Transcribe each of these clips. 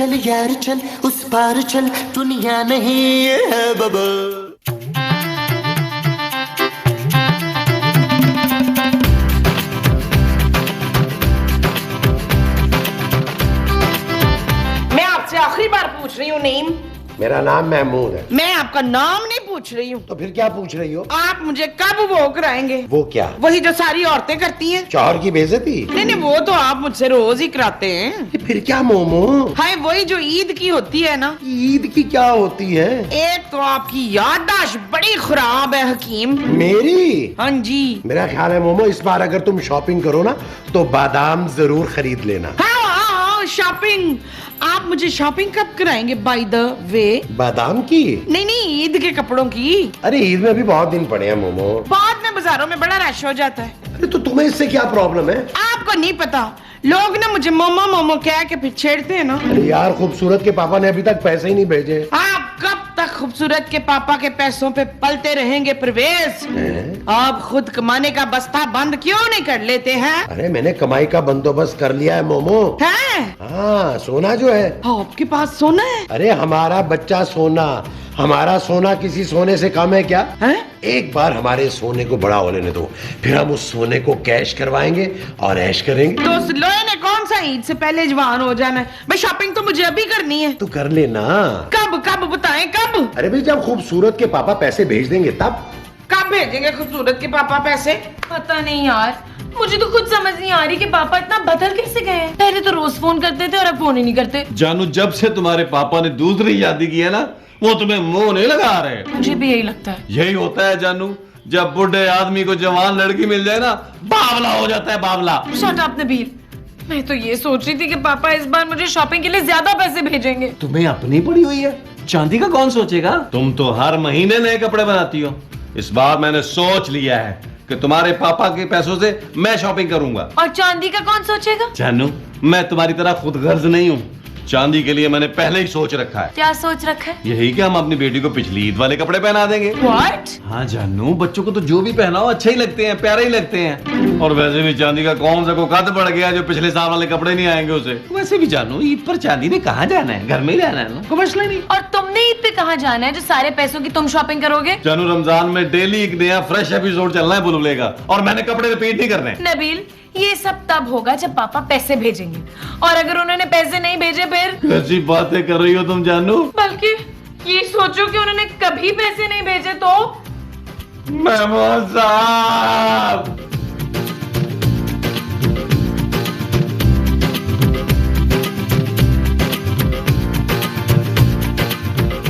चल यार चल उस पार चल दुनिया नहीं है बाबा। मैं आपसे आखिरी बार पूछ रही हूँ नईम। मेरा नाम महमूद है। मैं आपका नाम नहीं पूछ रही हूँ। तो फिर क्या पूछ रही हो? आप मुझे कब वो कराएंगे? वो क्या? वही जो सारी औरतें करती हैं। शौहर की बेइज्जती? नहीं, वो तो आप मुझसे रोज ही कराते हैं। ये फिर क्या मोमो? हाय वही जो ईद की होती है ना। ईद की क्या होती है? एक तो आपकी याददाश्त बड़ी खराब है हकीम। मेरी? हाँ जी। मेरा ख्याल है मोमो इस बार अगर तुम शॉपिंग करो ना तो बादाम जरूर खरीद लेना। हाँ, शॉपिंग। आप मुझे शॉपिंग कब कराएंगे बाय द वे? बादाम की? नहीं, ईद के कपड़ों की। अरे ईद में भी बहुत दिन पड़े हैं मोमो। बाद में बाजारों में बड़ा रश हो जाता है। अरे तो तुम्हें इससे क्या प्रॉब्लम है? आपको नहीं पता, लोग ना मुझे मोमो मोमो कह के फिर छेड़ते हैं ना। अरे यार खूबसूरत के पापा ने अभी तक पैसे ही नहीं भेजे। आप कब तक खूबसूरत के पापा के पैसों पे पलते रहेंगे परवेज? आप खुद कमाने का बस्ता बंद क्यों नहीं कर लेते हैं? अरे मैंने कमाई का बंदोबस्त कर लिया है मोमो। हैं? हाँ सोना जो है। आपके पास सोना है? अरे हमारा बच्चा सोना, हमारा सोना किसी सोने से कम है क्या? हैं? एक बार हमारे सोने को बड़ा होने दो, फिर हम उस सोने को कैश करवाएंगे और ऐश करेंगे। तो उस लोहे ने कौन सा ईद से पहले जवान हो जाना है? भाई शॉपिंग तो मुझे अभी करनी है। तो कर लेना। कब कब बताएं कब? अरे भाई जब खूबसूरत के पापा पैसे भेज देंगे तब। कब भेजेंगे खूबसूरत के पापा पैसे? पता नहीं यार, मुझे तो खुद समझ नहीं आ रही कि पापा इतना बदल कैसे गए। पहले तो रोज फोन करते थे और अब फोन ही नहीं करते। जानू जब से तुम्हारे पापा ने दूसरी शादी की है ना, वो तुम्हें मुंह नहीं लगा रहे। मुझे भी यही लगता है। यही होता है जानू, जब बुढ़े आदमी को जवान लड़की मिल जाए ना, बावला हो जाता है बावला। शट अप नबील, मैं तो ये सोच रही थी कि पापा इस बार मुझे शॉपिंग के लिए ज्यादा पैसे भेजेंगे। तुम्हें अपनी पड़ी हुई है, चांदी का कौन सोचेगा? तुम तो हर महीने नए कपड़े बनाती हो। इस बार मैंने सोच लिया है कि तुम्हारे पापा के पैसों से मैं शॉपिंग करूंगा। और चांदी का कौन सोचेगा? जानू मैं तुम्हारी तरह खुदगर्ज नहीं हूँ। चांदी के लिए मैंने पहले ही सोच रखा है। क्या सोच रखा है? यही कि हम अपनी बेटी को पिछली ईद वाले कपड़े पहना देंगे। What? हाँ जानू, बच्चों को तो जो भी पहनाओ अच्छे ही लगते हैं, प्यारे ही लगते हैं। और वैसे भी चांदी का कौन सा को कद बढ़ गया जो पिछले साल वाले कपड़े नहीं आएंगे उसे। वैसे भी जानू ईद पर चांदी ने कहाँ जाना है, घर में ही रहना है ना, कोई मसला नहीं। और तुमने ईद पे कहाँ जाना है जो सारे पैसों की तुम शॉपिंग करोगे? जानू रमजान में डेली एक नया फ्रेश एपिसोड चलना है बुलबुले का, और मैंने कपड़े रिपीट नहीं करने। नबील, ये सब तब होगा जब पापा पैसे भेजेंगे, और अगर उन्होंने पैसे नहीं भेजे फिर? कैसी बातें कर रही हो तुम जानू? बल्कि ये सोचो कि उन्होंने कभी पैसे नहीं भेजे तो? महमूद साहब,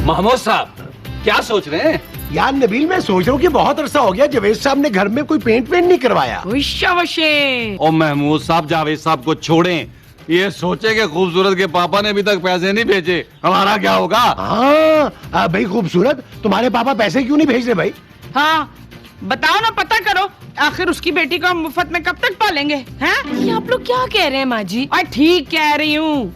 महमूद साहब क्या सोच रहे हैं? यार नबील मैं सोच रहा हूँ कि बहुत अरसा हो गया जवेद साहब ने घर में कोई पेंट नहीं करवाया। और महमूद साहब जावेद साहब को छोड़ें, ये सोचे कि खूबसूरत के पापा ने अभी तक पैसे नहीं भेजे, हमारा क्या होगा? हाँ भाई खूबसूरत, तुम्हारे पापा पैसे क्यों नहीं भेज रहे भाई? हाँ बताओ ना, पता करो आखिर उसकी बेटी को मुफ्त में कब तक पालेंगे हैं? ये आप लोग क्या कह रहे हैं माँ जी? और ठीक कह रही हूँ।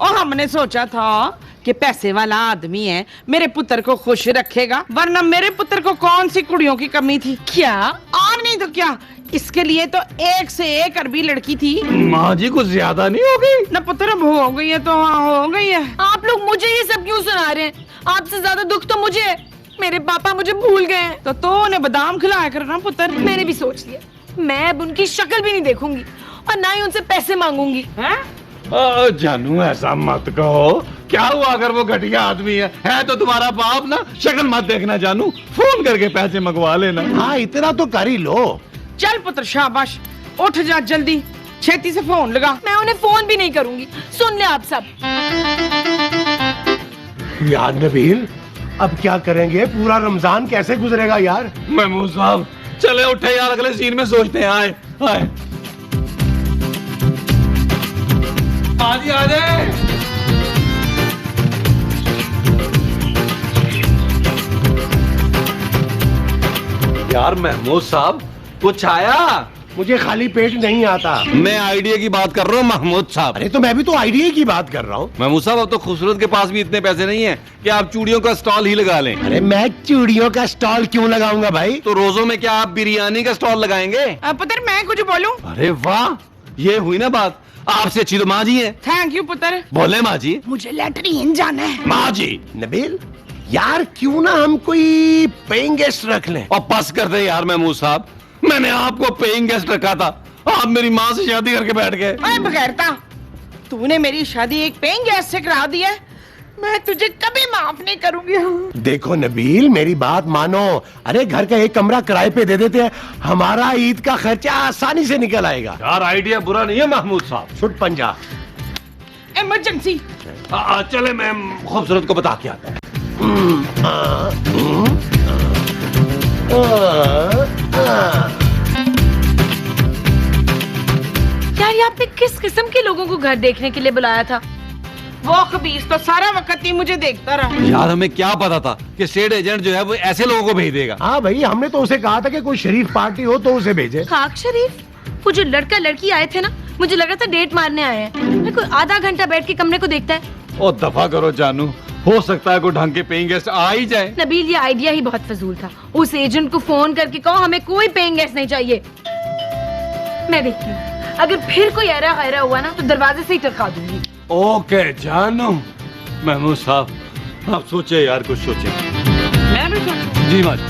और हमने सोचा था कि पैसे वाला आदमी है, मेरे पुत्र को खुश रखेगा, वरना मेरे पुत्र को कौन सी कुड़ियों की कमी थी क्या? और नहीं तो क्या, इसके लिए तो एक से एक अरबी लड़की थी। माँ जी कुछ ज्यादा नहीं हो गई? न पुत्र अब हो गई है तो हाँ हो गई है। आप लोग मुझे ये सब क्यों सुना रहे हैं? आपसे ज्यादा दुख तो मुझे है, मेरे पापा मुझे भूल गए हैं। तो उन्हें बादाम खिलाया करना पुत्र। मैंने भी सोच लिया, मैं अब उनकी शक्ल भी नहीं देखूंगी और ना ही उनसे पैसे मांगूंगी। जानू ऐसा मत कहो, क्या हुआ अगर वो घटिया आदमी है तो तुम्हारा बाप ना, शक्ल मत देखना जानू, फोन करके पैसे मंगवा लेना। हाँ इतना तो कर ही लो। चल पुत्र शाबाश, उठ जा जल्दी, छेती से फोन लगा। मैं उन्हें फोन भी नहीं करूंगी, सुन ले आप सब। यार नबील अब क्या करेंगे, पूरा रमजान कैसे गुजरेगा यार? महमूद साहब चले उठे यार, अगले सीन में सोचते हैं। आए आए आजी आ जाए। यार महमूद साहब कुछ आया? मुझे खाली पेट नहीं आता। मैं आइडिया की बात कर रहा हूँ महमूद साहब। अरे तो मैं भी तो आइडिया की बात कर रहा हूँ। महमूद साहब अब तो खूबसूरत के पास भी इतने पैसे नहीं है कि आप चूड़ियों का स्टॉल ही लगा लें। अरे मैं चूड़ियों का स्टॉल क्यों लगाऊंगा भाई? तो रोजों में क्या आप बिरयानी का स्टॉल लगाएंगे? पुत्र मैं कुछ बोलूं? अरे वाह, ये हुई ना बात। आपसे अच्छी तो माँ जी है। थैंक यू पुत्र। बोले माँ जी। मुझे लैट्रिन जाना है। माँ जी। नबील यार क्यों ना हम कोई पेइंग गेस्ट रख लें। और बस कर दे यार महमूद साहब, मैंने आपको पेइंग गेस्ट रखा था, आप मेरी माँ से शादी करके बैठ गए। अरे बगैरता, तूने मेरी शादी एक पेइंग गेस्ट से करा दी है, मैं तुझे कभी माफ नहीं करूंगी। देखो नबील मेरी बात मानो, अरे घर का एक कमरा किराए पे दे देते हैं, हमारा ईद का खर्चा आसानी से निकल आएगा। यार आइडिया बुरा नहीं है महमूद साहब। छुट पंजा। इमरजेंसी। चले मैं खूबसूरत को बता के आता हूँ। यार ये आपने किस किस्म के लोगों को घर देखने के लिए बुलाया था? वो खबीस तो सारा वक्त ही मुझे देखता रहा। यार हमें क्या पता था कि स्टेट एजेंट जो है वो ऐसे लोगों को भेज देगा। हाँ भाई हमने तो उसे कहा था कि कोई शरीफ पार्टी हो तो उसे भेजे। खाक शरीफ? वो जो लड़का लड़की आए थे ना, मुझे लगा था डेट मारने आए हैं। कोई आधा घंटा बैठ के कमरे को देखता है। ओ दफा करो जानू, हो सकता है कोई ढंग के पेइंग गेस्ट आ ही जाए। नबील ये आइडिया ही बहुत फजूल था। उस एजेंट को फोन करके कहो हमें कोई पेइंग गेस्ट नहीं चाहिए। मैं देखती हूँ, अगर फिर कोई ऐरा गैरा हुआ ना तो दरवाजे से ही टरका दूंगी। ओके जानू। महमूद साहब आप सोचे यार, कुछ सोचे। मैं भी सोचूं। जी माँ जी।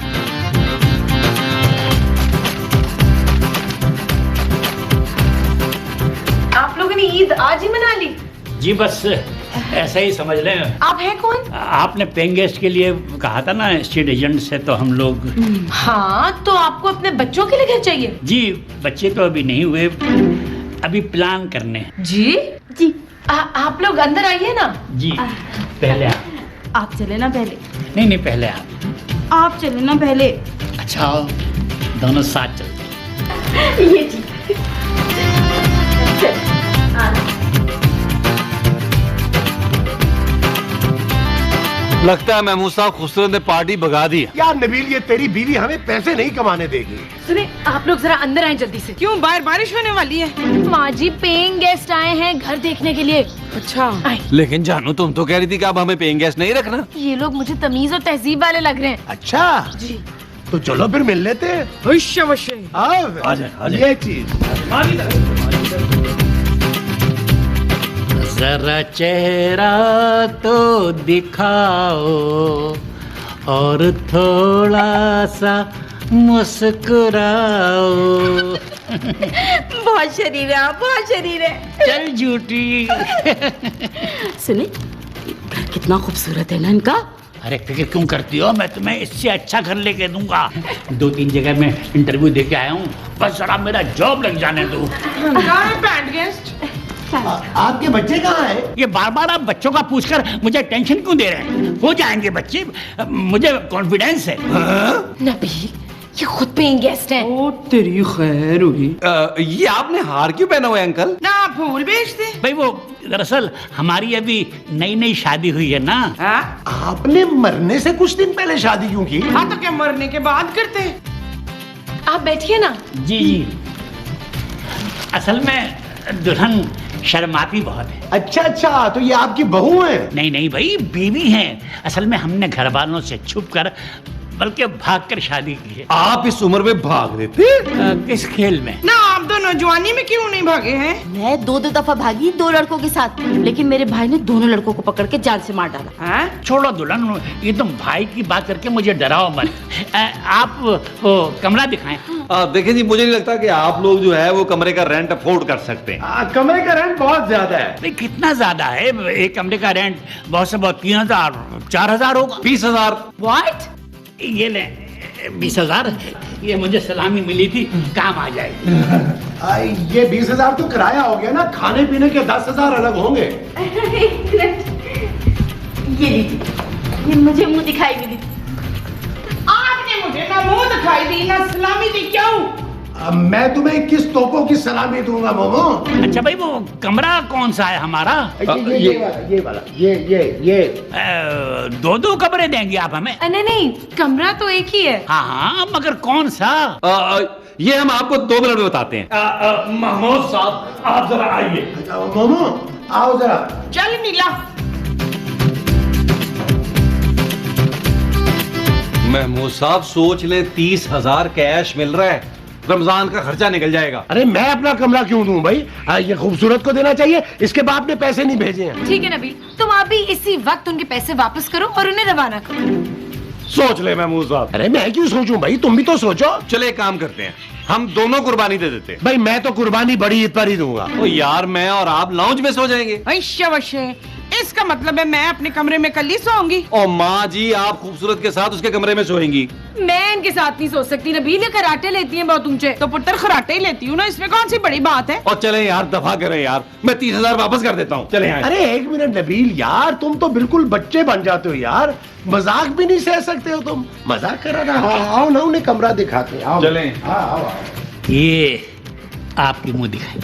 आप लोगों ने ईद आज ही मना ली? जी बस ऐसा ही समझ लें। आप हैं कौन? आपने पेइंग गेस्ट के लिए कहा था ना स्टेट एजेंट से, तो हम लोग। हाँ तो आपको अपने बच्चों के लिए घर चाहिए? जी बच्चे तो अभी नहीं हुए, अभी प्लान करने हैं। जी जी आप लोग अंदर आइए ना। जी पहले आप चले ना पहले। नहीं पहले आप चले ना पहले। अच्छा आओ, दोनों साथ चलते। ये जी लगता है महमूद साहब खूबसूरत ने पार्टी भगा दी। यार नबील ये तेरी बीवी हमें पैसे नहीं कमाने देगी। सुने आप लोग जरा अंदर आए जल्दी से। क्यों, बाहर बारिश होने वाली है? माँ जी पेइंग गेस्ट आए हैं घर देखने के लिए। अच्छा। आए। लेकिन जानू तुम तो कह रही थी कि अब हमें पेइंग गेस्ट नहीं रखना। ये लोग मुझे तमीज और तहजीब वाले लग रहे हैं। अच्छा जी तो चलो फिर मिल लेते हैं। अवश्य अवश्य। आओ ये चीज। जरा चेहरा तो दिखाओ और थोड़ा सा मुस्कुराओ। बहुत शरीर है आप, बहुत शरीर है। चल झूठी। सुने कितना खूबसूरत है ना इनका। अरे फिक्र क्यों करती हो, मैं तुम्हें इससे अच्छा घर लेके दूंगा। 2-3 जगह मैं इंटरव्यू दे के आया हूँ, बस जरा मेरा जॉब लग जाने दो। कहाँ है बैंड गेस्ट? आपके बच्चे कहाँ हैं? ये बार बार आप बच्चों का पूछकर मुझे टेंशन क्यों दे रहे हैं? हो जाएंगे बच्चे, मुझे कॉन्फिडेंस है। नबील ये खुद पेइंग गेस्ट हैं। ओ तेरी खैर हुई। ये आपने हार क्यों पहना हुआ है अंकल? ना आप फूल बेच दे। भाई वो दरअसल हमारी अभी नई शादी हुई है ना। हाँ? आपने मरने से कुछ दिन पहले शादी क्यों की? हाँ तो क्या मरने के बाद करते? आप बैठिए ना। जी असल में दुल्हन शर्माती बहुत है। अच्छा तो ये आपकी बहू है? नहीं भाई बीवी हैं। असल में हमने घर वालों से छुप कर बल्कि भाग कर शादी की है। आप इस उम्र में भाग देते? किस खेल में? ना आप दोनों जवानी में क्यों नहीं भागे हैं? मैं 2 दफा भागी 2 लड़कों के साथ, लेकिन मेरे भाई ने दोनों लड़कों को पकड़ के जान से मार डाला। हाँ? छोड़ो दुल्हन, ये तुम भाई की बात करके मुझे डराओ मत। आप वो कमरा दिखाएं। देखिए जी, मुझे नहीं लगता कि आप लोग जो है वो कमरे का रेंट अफोर्ड कर सकते हैं। कमरे का रेंट बहुत ज्यादा है। भाई कितना ज्यादा है? एक कमरे का रेंट बहुत से बहुत 3000 4000 होगा। 20,000। व्हाट? ये ले 20,000, ये मुझे सलामी मिली थी, काम आ जाएगी। ये 20,000 तो किराया हो गया ना, खाने पीने के 10,000 अलग होंगे। ये लीजिए, ये मुझे मुंह दिखाई भी दी। आपने मुझे ना मुंह दिखाई दी ना सलामी दी, क्यों? अब मैं तुम्हें किस तोपों की सलामी दूंगा मोमो? अच्छा भाई वो कमरा कौन सा है हमारा? ये वाला ये 2 कमरे देंगे आप हमें? नहीं कमरा तो एक ही है। हाँ मगर कौन सा? ये हम आपको 2 मिनट में बताते हैं। महमूद साहब आप जरा आइए। मोमो आओ जरा। चल नीला। महमूद साहब सोच लें, 30,000 कैश मिल रहा है रमजान का खर्चा निकल जाएगा। अरे मैं अपना कमरा क्यों दूं भाई? ये खूबसूरत को देना चाहिए, इसके बाप ने पैसे नहीं भेजे हैं। ठीक है नबील, तुम आप भी इसी वक्त उनके पैसे वापस करो और उन्हें रवाना करो। सोच ले महमूद साहब। अरे मैं क्यों सोचूं भाई, तुम भी तो सोचो। चले एक काम करते हैं, हम दोनों कुर्बानी दे देते हैं। भाई मैं तो कुर्बानी बड़ी ईद पर ही दूंगा। ओ यार, मैं और आप लाउंज में सो जाएंगे। अवश्य, इसका मतलब है मैं अपने कमरे में कल ही सोऊंगी। और माँ जी, आप खूबसूरत के साथ उसके कमरे में सोएंगी। मैं इनके साथ नहीं सो सकती नबील, ये खराटे लेती हैं बहुत ऊंचे। तो पुत्र खराटे ही लेती हूँ ना, इसमें कौन सी बड़ी बात है। और चले यार, दफा करें यार, मैं 30,000 वापस कर देता हूँ। चले यहाँ। अरे एक मिनट नबील यार, तुम तो बिल्कुल बच्चे बन जाते हो यार, मजाक भी नहीं सह सकते हो तुम। मजाक कर रहा था। आओ ना, उन्हें कमरा दिखाते हैं। आओ चलें। आओ। ये आपकी मुंह दिखाई।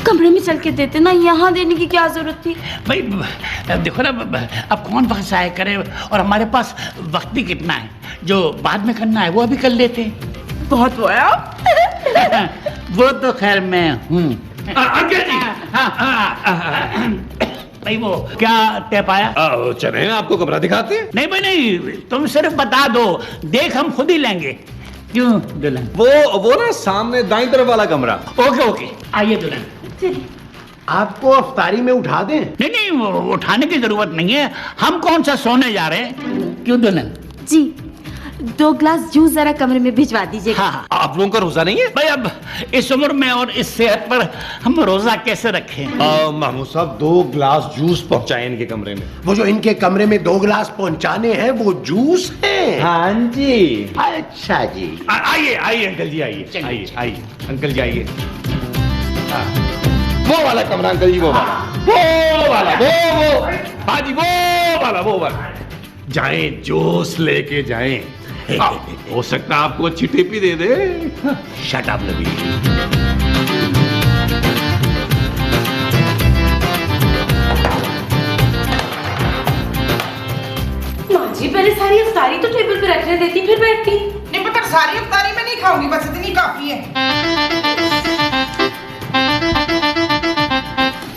कमरे में चल के देते ना, यहाँ देने की क्या जरूरत थी? भाई देखो ना, अब कौन वक्त जाया करे, और हमारे पास वक्त भी कितना है। जो बाद में करना है वो अभी कर लेते हैं। बहुत वो है। वो तो खैर मैं हूँ। अंकल जी, भाई वो क्या तय पाया? चले आपको कमरा दिखाते हैं। नहीं भाई नहीं, तुम सिर्फ बता दो, देख हम खुद ही लेंगे। क्यों दुल्हन? वो ना सामने दाईं तरफ वाला कमरा। ओके ओके, आइए दुल्हन। आपको अफ्तारी में उठा दें? नहीं नहीं, वो उठाने की जरूरत नहीं है, हम कौन सा सोने जा रहे हैं। क्यों दुल्हन? जी 2 ग्लास जूस जरा कमरे में भिजवा दीजिएगा। हाँ हाँ। आप लोगों का रोजा नहीं है? भाई अब इस उम्र में और इस सेहत पर हम रोजा कैसे रखें? महमूद साहब, 2 ग्लास जूस पहुंचाए इनके कमरे में। वो जो इनके कमरे में 2 ग्लास पहुंचाने हैं वो जूस है? हाँ जी। अच्छा जी। आइए आइए अंकल जी, आइए आइए आइए अंकल जी, आइए। वो वाला कमरा अंकल जी, वो वाला हाँ जी, वो वाला जाएं, जोश लेके जाएं। हो सकता है आपको अच्छी टिप दे दे। शट अप नबी। माँ जी, पहले सारी अफ्तारी तो टेबल पे रखने देती, फिर बैठती। नहीं पुत्र, सारी अफ्तारी में नहीं खाऊंगी, बस इतनी काफी है।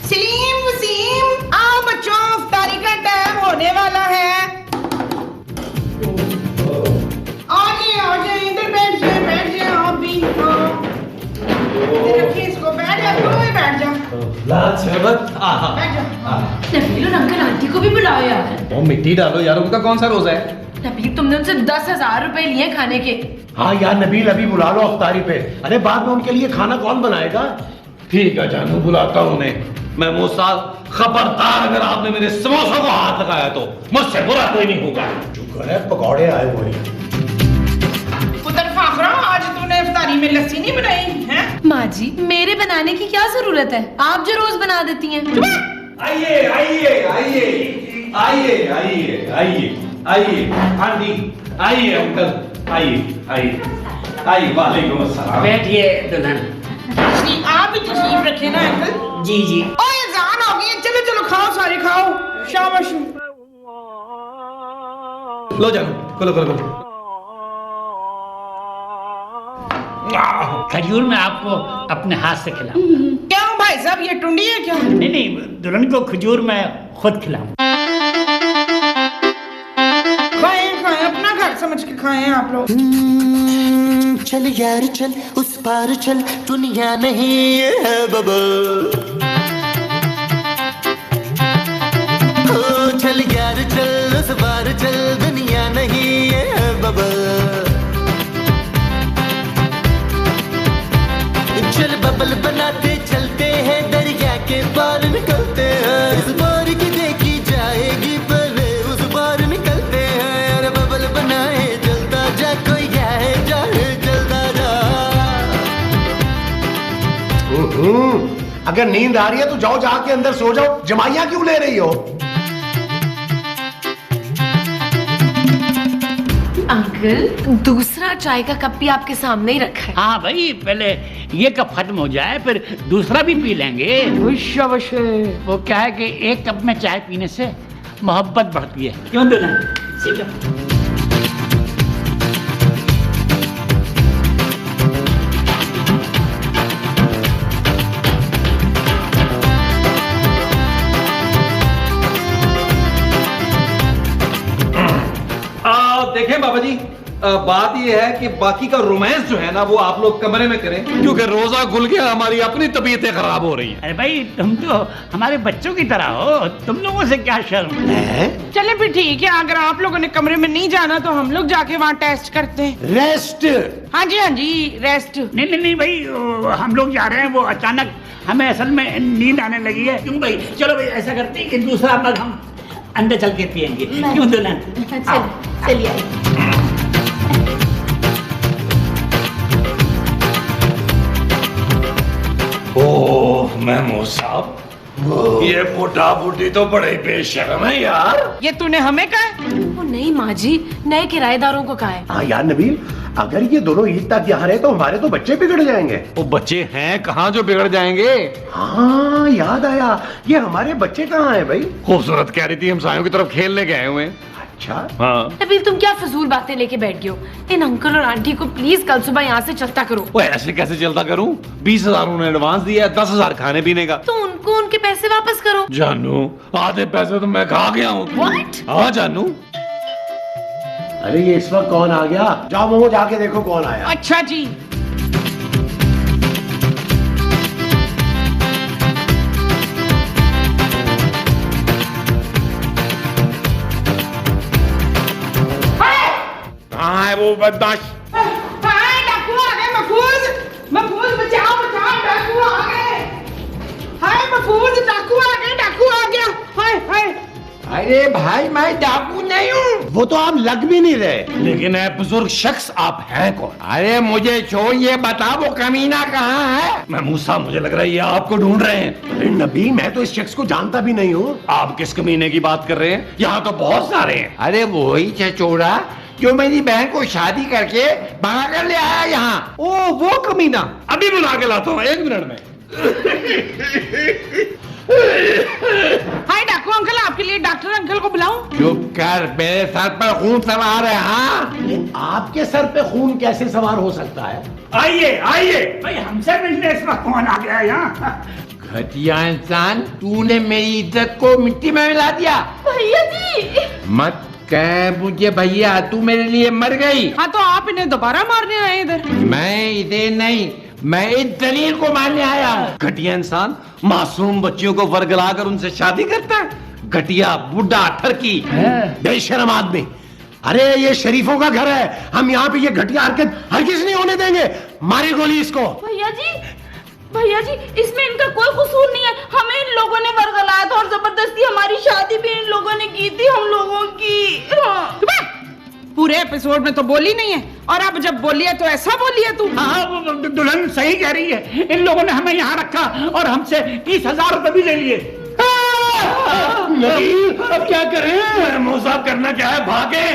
सलीम वसीम, आओ बच्चों, अफ्तारी का टाइम होने वाला है। आ जाइए, इधर बैठ जाए आप भी। इधर रखिए इसको, बैठ जा, तू भी बैठ जा। बैठ जा। नबील और अंकल आंटी को भी बुलाओ यार। वो मिट्टी डालो यार, उनका कौन सा रोजा है? नबील, तुमने उनसे 10,000 रुपए लिए खाने के। हाँ यार नबील, अभी बुला लो अफ्तारी पे। अरे बाद में उनके लिए खाना कौन बनाएगा? ठीक है जानू, बुलाता हूँ उन्हें। महमूद साहब, खबरदार अगर आपने मेरे समोसों को हाथ लगाया तो मुझसे बुरा कोई नहीं होगा। शुक्र है पकौड़े आए हुए हैं। पुत्र फाखरा, आज तूने इफ्तारी में लस्सी नहीं बनाई है? माँ जी, मेरे बनाने की क्या जरूरत है, आप जो रोज बना देती हैं। आइए आइए आइए आइए आइए आइए आइए आंटी, आइए अंकल, आइए आइए आइए। वालेकुम अस्सलाम। बैठिए दुल्हन। आप भी तशरीफ रखे ना अंकल। जी जी। ओए अज़ान हो गई है, चलो चलो खाओ, सारे खाओ, शाबाश। लो जानू, खोलो खोलो खोलो। खजूर मैं आपको अपने हाथ से खिलाऊं। क्यों भाई साहब, ये टुंडी है क्या? नहीं नहीं, दुल्हन को खजूर मैं खुद खिलाऊं। खाएं खाएं, अपना घर समझ के खाएं आप लोग। चल यार चल, उस पार चल, दुनिया नहीं है बबल। ओ चल यार चल, उस पार चल, दुनिया नहीं है बबल। चल बबल बनाते चलते हैं, दरिया के पार निकलते हैं। इस बार की देखी जाएगी, पहले उस बार निकलते हैं। यार बबल बनाए जलता जा, कोई जाए जाए जलता जा। अगर नींद आ रही है तो जाओ, जाके अंदर सो जाओ। जमाइयां क्यों ले रही हो? अंकल, दूसरा चाय का कप भी आपके सामने ही रखा है। हाँ भाई, पहले ये कप खत्म हो जाए, फिर दूसरा भी पी लेंगे। वो क्या है कि एक कप में चाय पीने से मोहब्बत बढ़ती है। क्यों दुल्हन? ठीक है। देखें बाबा जी, बात ये है कि बाकी का रोमांस जो है ना वो आप लोग कमरे में करें, क्योंकि रोजा खुल गया, हमारी अपनी तबीयतें खराब हो रही हैं। अरे भाई तुम तो हमारे बच्चों की तरह हो, तुम लोगों से क्या शर्म। चले फिर ठीक है, अगर आप लोगों ने कमरे में नहीं जाना तो हम लोग जाके वहाँ टेस्ट करते हैं। रेस्ट। हाँ जी रेस्ट। नहीं भाई, हम लोग जा रहे हैं, वो अचानक हमें असल में नींद आने लगी है। क्यों भाई, चलो भाई ऐसा करते हैं कि दूसरा मग हम अंदर चल के पियेंगे। क्यों दुल्हन? चलिए ओह महमूद साहब, ये बूढ़ा बूढ़ी तो बड़े बेशर्म है यार। ये तूने हमें कहा है? वो नहीं माँ जी, नए किराएदारों को कहा है। हाँ यार नबील, अगर ये दोनों ईद तक यहाँ रहे तो हमारे तो बच्चे बिगड़ जाएंगे। वो बच्चे हैं कहाँ जो बिगड़ जाएंगे। हाँ याद आया, ये हमारे बच्चे कहाँ हैं भाई? खूबसूरत कह रही थी हमसायों की तरफ खेलने गए हुए हैं। अच्छा। हाँ नबील तुम क्या फजूल बातें लेके बैठ गए हो? इन अंकल और आंटी को प्लीज कल सुबह यहाँ से चलता करो। वो ऐसे कैसे चलता करूं? 20,000 उन्होंने एडवांस दिया है, 10,000 खाने पीने का। तो उनको उनके पैसे वापस करो। जानू, आधे पैसे तो मैं खा गया हूँ। What? हाँ जानू। अरे ये इस वक्त कौन आ गया? जाओ मोमो जाके देखो कौन आया। अच्छा जी। कहाँ है वो बदमाश? हाय डाकू आ गए। महफूज बचाओ डाकू आ गए। हाय महफूज, डाकू आ गया। हाय अरे भाई मैं डाकू नहीं हूँ। वो तो आप लग भी नहीं रहे। लेकिन है बुजुर्ग शख्स, आप हैं कौन? अरे मुझे छोड़, ये बता वो कमीना कहाँ है? महमूद साहब, मुझे लग रहा है ये आपको ढूंढ रहे हैं। अरे नबी, मैं तो इस शख्स को जानता भी नहीं हूँ। आप किस कमीने की बात कर रहे हैं? यहाँ तो बहुत सारे हैं। अरे वही चचोड़ा जो मेरी बहन को शादी करके भगा कर ले आया यहाँ। ओ वो कमीना, अभी बुला के लाता हूँ 1 मिनट में। हाय डाकू अंकल, आपके लिए डॉक्टर अंकल को बुलाऊं? चुप कर, मेरे सर पर खून सवार है। हाँ, आपके सर पे खून कैसे सवार हो सकता है? आइए भाई, हमसे मिलने इस वक्त कौन आ गया यहाँ? घटिया इंसान, तूने मेरी इज्जत को मिट्टी में मिला दिया। भैया जी। मत कह मुझे भैया, तू मेरे लिए मर गई। हाँ तो आप इन्हें दोबारा मारने आए इधर? मैं इधर नहीं, मैं इस दलील को मारने आया हूँ। घटिया इंसान मासूम बच्चियों को वर्गला कर उनसे शादी करता है। घटिया बुढ़ा ठरकी बेशरम आदमी। अरे ये शरीफों का घर है, हम यहाँ पे ये घटिया हरकत हरगिज नहीं होने देंगे। मारी गोली इसको। भैया जी इसमें इनका कोई कसूर नहीं है। हमें इन लोगों ने वर्गलाया था और जबरदस्ती हमारी शादी भी इन लोगों ने की थी, हम लोगों की। हाँ। पूरे एपिसोड में तो बोली नहीं है, और अब जब बोली है तो ऐसा बोली है तू। हाँ, वो दुल्हन सही कह रही है। इन लोगों ने हमें यहाँ रखा और हमसे 30,000 रुपए भी ले लिए। अब क्या करें? महमूद साहब, करना क्या है? भागे।